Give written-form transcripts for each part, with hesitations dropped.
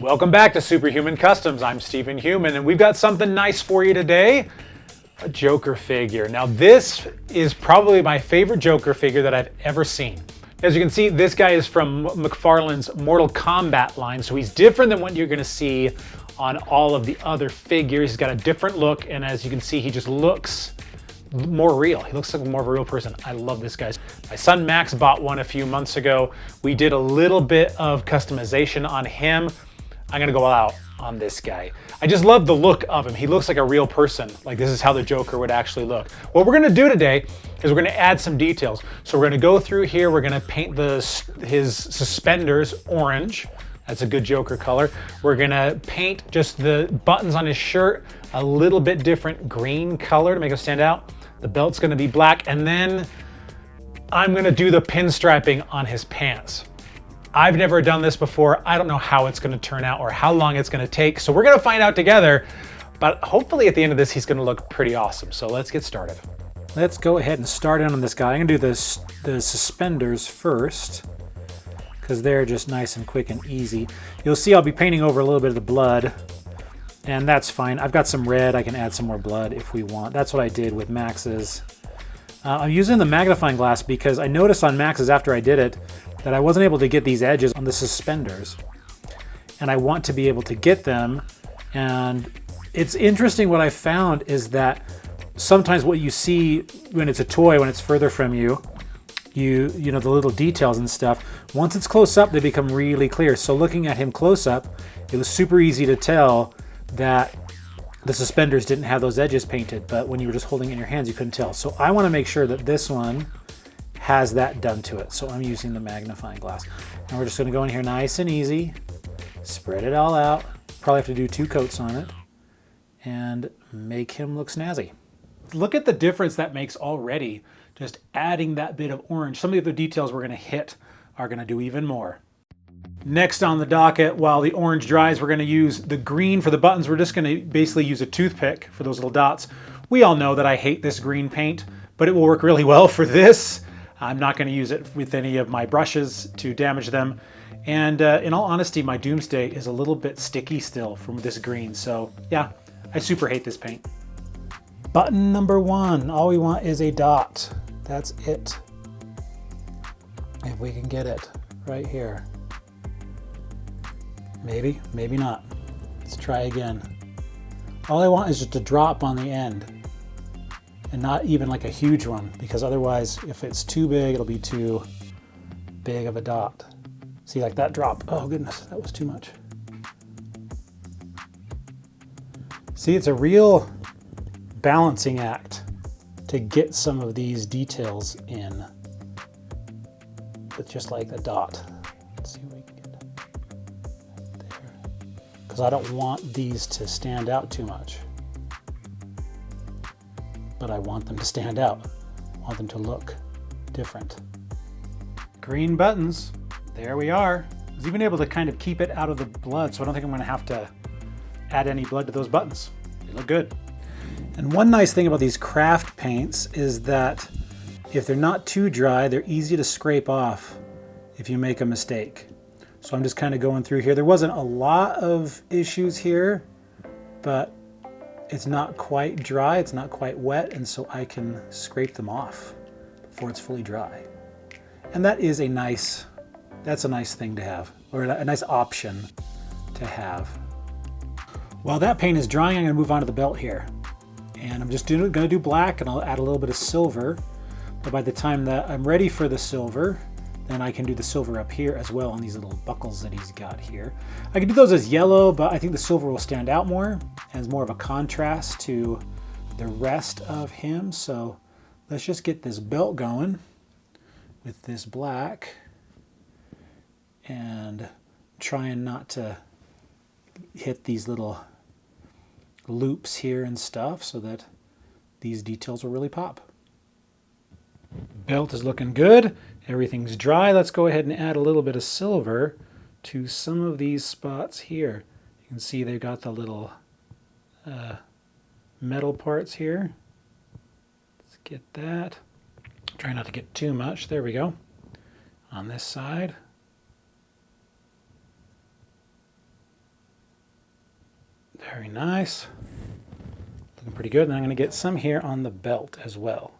Welcome back to Superhuman Customs. I'm Stephen Human, and we've got something nice for you today. A Joker figure. Now this is probably my favorite Joker figure that I've ever seen. As you can see, this guy is from Mcfarlane's Mortal Kombat line, so he's different than what you're gonna see on all of the other figures. He's got a different look, and as you can see, he just looks more real. He looks like more of a real person. I love this guy. My son Max bought one a few months ago. We did a little bit of customization on him. I'm gonna go out on this guy. I just love the look of him. He looks like a real person. Like this is how the Joker would actually look. What we're gonna do today is we're gonna add some details. So we're gonna go through here, we're gonna paint his suspenders orange. That's a good Joker color. We're gonna paint just the buttons on his shirt a little bit different green color to make him stand out. The belt's gonna be black, and then I'm gonna do the pinstriping on his pants. I've never done this before. I don't know how it's gonna turn out or how long it's gonna take, so we're gonna find out together, but hopefully at the end of this, he's gonna look pretty awesome. So let's get started. Let's go ahead and start in on this guy. I'm gonna do the suspenders first, because they're just nice and quick and easy. You'll see I'll be painting over a little bit of the blood, and that's fine. I've got some red. I can add some more blood if we want. That's what I did with Max's. I'm using the magnifying glass because I noticed on Max's after I did it that I wasn't able to get these edges on the suspenders. And I want to be able to get them. And it's interesting, what I found is that sometimes what you see when it's a toy, when it's further from you, you know, the little details and stuff, once it's close up, they become really clear. So looking at him close up, it was super easy to tell that the suspenders didn't have those edges painted, but when you were just holding it in your hands, you couldn't tell. So I want to make sure that this one has that done to it. So I'm using the magnifying glass. And we're just going to go in here nice and easy, spread it all out. Probably have to do 2 coats on it and make him look snazzy. Look at the difference that makes already, just adding that bit of orange. Some of the other details we're going to hit are going to do even more. Next on the docket, while the orange dries, we're going to use the green for the buttons. We're just going to basically use a toothpick for those little dots. We all know that I hate this green paint, but it will work really well for this. I'm not going to use it with any of my brushes to damage them. And in all honesty, my Doomsday is a little bit sticky still from this green. So yeah, I super hate this paint. Button number 1, all we want is a dot. That's it. If we can get it right here. Maybe, maybe not. Let's try again. All I want is just a drop on the end and not even like a huge one, because otherwise if it's too big, it'll be too big of a dot. See, like that drop. Oh goodness, that was too much. See, it's a real balancing act to get some of these details in with just like a dot. Let's see what we can get right there. Because I don't want these to stand out too much, but I want them to stand out. I want them to look different. Green buttons, there we are. I was even able to kind of keep it out of the blood, so I don't think I'm gonna have to add any blood to those buttons. They look good. And one nice thing about these craft paints is that if they're not too dry, they're easy to scrape off if you make a mistake. So I'm just kind of going through here. There wasn't a lot of issues here, but it's not quite dry, it's not quite wet, and so I can scrape them off before it's fully dry. And that is that's a nice thing to have, or a nice option to have. While that paint is drying, I'm gonna move on to the belt here. And I'm just gonna do black, and I'll add a little bit of silver. But by the time that I'm ready for the silver, then I can do the silver up here as well on these little buckles that he's got here. I can do those as yellow, but I think the silver will stand out more as more of a contrast to the rest of him. So let's just get this belt going with this black and trying not to hit these little loops here and stuff so that these details will really pop. Belt is looking good. Everything's dry. Let's go ahead and add a little bit of silver to some of these spots here. You can see they've got the little metal parts here. Let's get that. Try not to get too much. There we go. On this side. Very nice. Looking pretty good. And I'm going to get some here on the belt as well.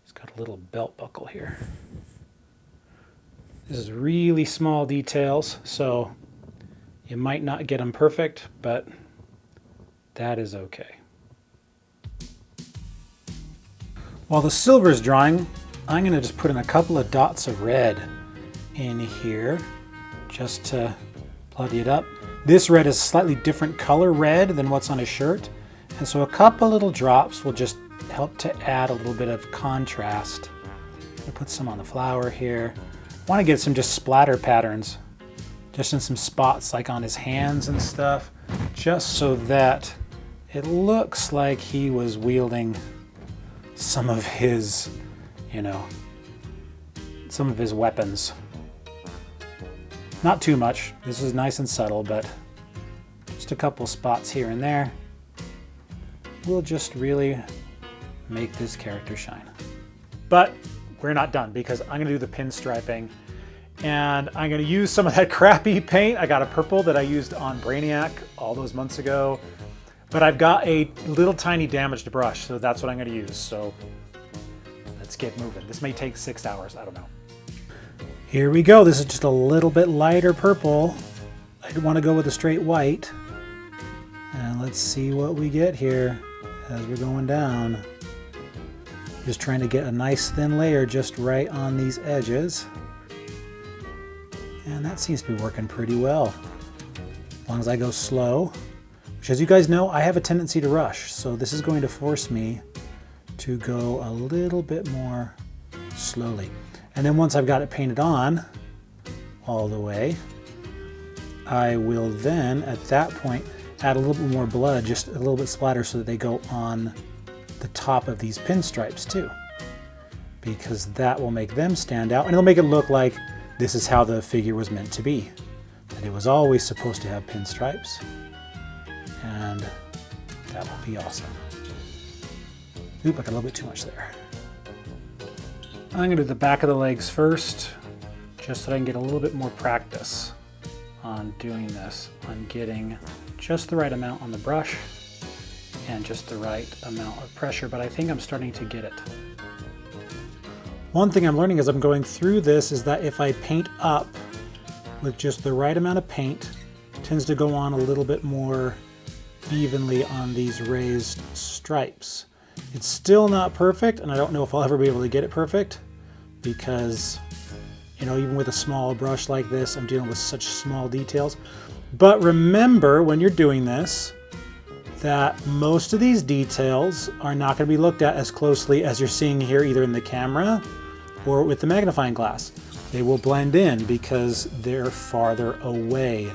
It's got a little belt buckle here. This is really small details, so you might not get them perfect, but that is okay. While the silver is drying, I'm going to just put in a couple of dots of red in here just to bloody it up. This red is a slightly different color red than what's on his shirt, and so a couple little drops will just help to add a little bit of contrast. I'll put some on the flower here. I want to get some just splatter patterns, just in some spots like on his hands and stuff, just so that it looks like he was wielding some of his, you know, some of his weapons. Not too much. This is nice and subtle, but just a couple spots here and there will just really make this character shine. But we're not done, because I'm going to do the pinstriping, and I'm going to use some of that crappy paint. I got a purple that I used on Brainiac all those months ago, but I've got a little tiny damaged brush, so that's what I'm going to use. So let's get moving. This may take 6 hours. I don't know. Here we go. This is just a little bit lighter purple. I want to go with a straight white. And let's see what we get here as we're going down. Just trying to get a nice thin layer just right on these edges. And that seems to be working pretty well. As long as I go slow, which, as you guys know, I have a tendency to rush. So this is going to force me to go a little bit more slowly. And then once I've got it painted on all the way, I will then, at that point, add a little bit more blood, just a little bit splatter, so that they go on the top of these pinstripes too, because that will make them stand out, and it'll make it look like this is how the figure was meant to be, that it was always supposed to have pinstripes, and that will be awesome. Oop, I got a little bit too much there. I'm going to do the back of the legs first, just so I can get a little bit more practice on doing this, on getting just the right amount on the brush and just the right amount of pressure, but I think I'm starting to get it. One thing I'm learning as I'm going through this is that if I paint up with just the right amount of paint, it tends to go on a little bit more evenly on these raised stripes. It's still not perfect, and I don't know if I'll ever be able to get it perfect, because, you know, even with a small brush like this, I'm dealing with such small details. But remember, when you're doing this, that most of these details are not going to be looked at as closely as you're seeing here, either in the camera or with the magnifying glass. They will blend in because they're farther away.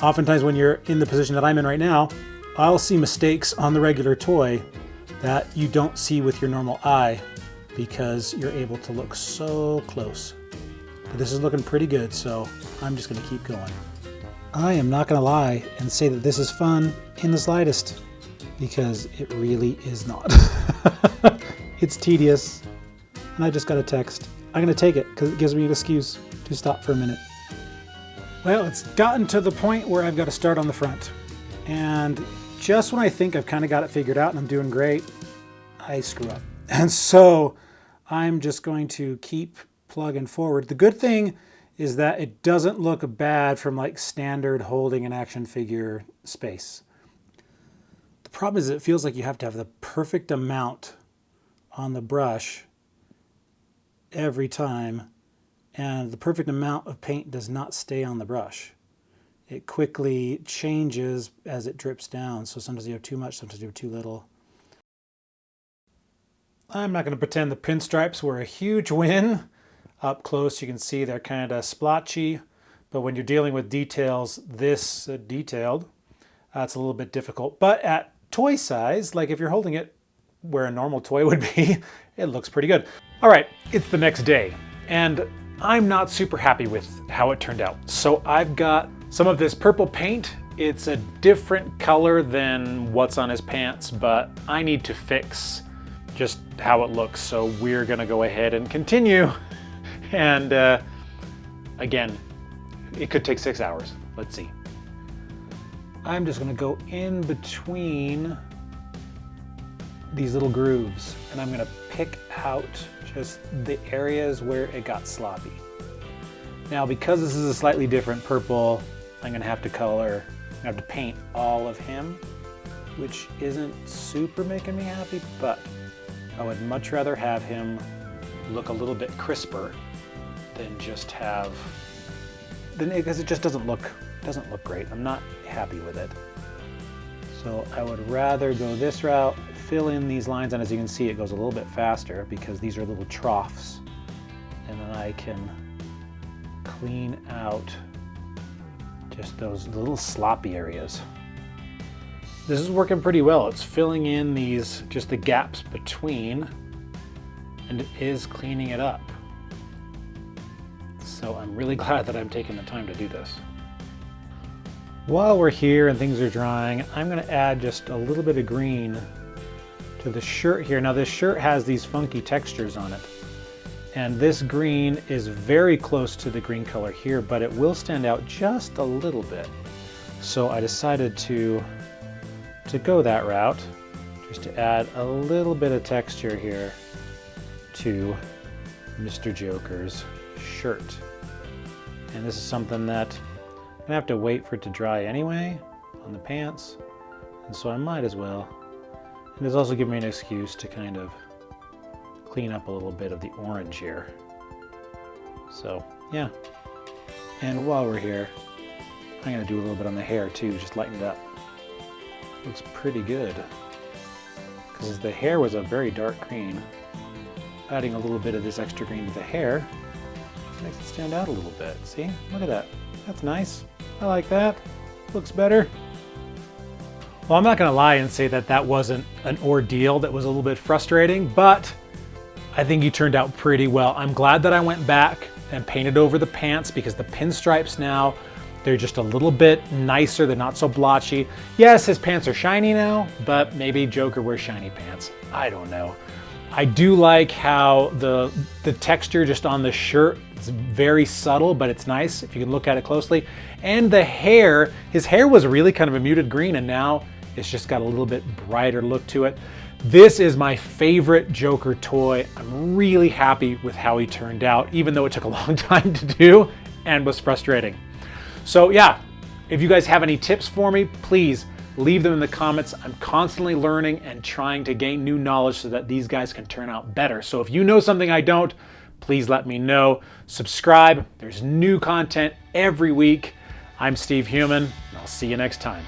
Oftentimes when you're in the position that I'm in right now, I'll see mistakes on the regular toy that you don't see with your normal eye, because you're able to look so close. But this is looking pretty good, so I'm just going to keep going. I am not going to lie and say that this is fun in the slightest, because it really is not. It's tedious, and I just got a text. I'm going to take it because it gives me an excuse to stop for a minute. Well, it's gotten to the point where I've got to start on the front. And just when I think I've kind of got it figured out and I'm doing great, I screw up. And so I'm just going to keep plugging forward. The good thing is that it doesn't look bad from like standard holding an action figure space. The problem is it feels like you have to have the perfect amount on the brush every time, and the perfect amount of paint does not stay on the brush. It quickly changes as it drips down, so sometimes you have too much, sometimes you have too little. I'm not going to pretend the pinstripes were a huge win. Up close you can see they're kind of splotchy, but when you're dealing with details this detailed, it's a little bit difficult. But at toy size, like if you're holding it where a normal toy would be, it looks pretty good. All right, it's the next day, and I'm not super happy with how it turned out. So I've got some of this purple paint. It's a different color than what's on his pants, but I need to fix just how it looks. So we're gonna go ahead and continue. And again, it could take 6 hours. Let's see. I'm just gonna go in between these little grooves and I'm gonna pick out just the areas where it got sloppy. Now, because this is a slightly different purple, I'm gonna have to paint all of him, which isn't super making me happy, but I would much rather have him look a little bit crisper than just have, because it just doesn't look great. I'm not happy with it. So I would rather go this route, fill in these lines, and as you can see, it goes a little bit faster because these are little troughs, and then I can clean out just those little sloppy areas. This is working pretty well. It's filling in these, just the gaps between, and it is cleaning it up. So I'm really glad that I'm taking the time to do this. While we're here and things are drying, I'm gonna add just a little bit of green to the shirt here. Now this shirt has these funky textures on it, and this green is very close to the green color here, but it will stand out just a little bit. So I decided to go that route, just to add a little bit of texture here to Mr. Joker's shirt. And this is something that I'm gonna have to wait for it to dry anyway on the pants, and so I might as well. And this also gives me an excuse to kind of clean up a little bit of the orange here. So yeah, and while we're here, I'm gonna do a little bit on the hair too, just lighten it up. Looks pretty good, because the hair was a very dark green. Adding a little bit of this extra green to the hair makes it stand out a little bit. See, look at that. That's nice. I like that. Looks better. Well, I'm not gonna lie and say that that wasn't an ordeal, that was a little bit frustrating, but I think he turned out pretty well. I'm glad that I went back and painted over the pants, because the pinstripes now, they're just a little bit nicer. They're not so blotchy. Yes, his pants are shiny now, but maybe Joker wears shiny pants. I don't know. I do like how the texture just on the shirt is very subtle, but it's nice if you can look at it closely. And the hair, his hair was really kind of a muted green, and now it's just got a little bit brighter look to it. This is my favorite Joker toy. I'm really happy with how he turned out, even though it took a long time to do and was frustrating. So yeah, if you guys have any tips for me, please leave them in the comments. I'm constantly learning and trying to gain new knowledge so that these guys can turn out better. So if you know something I don't, please let me know. Subscribe. There's new content every week. I'm Steve Human, and I'll see you next time.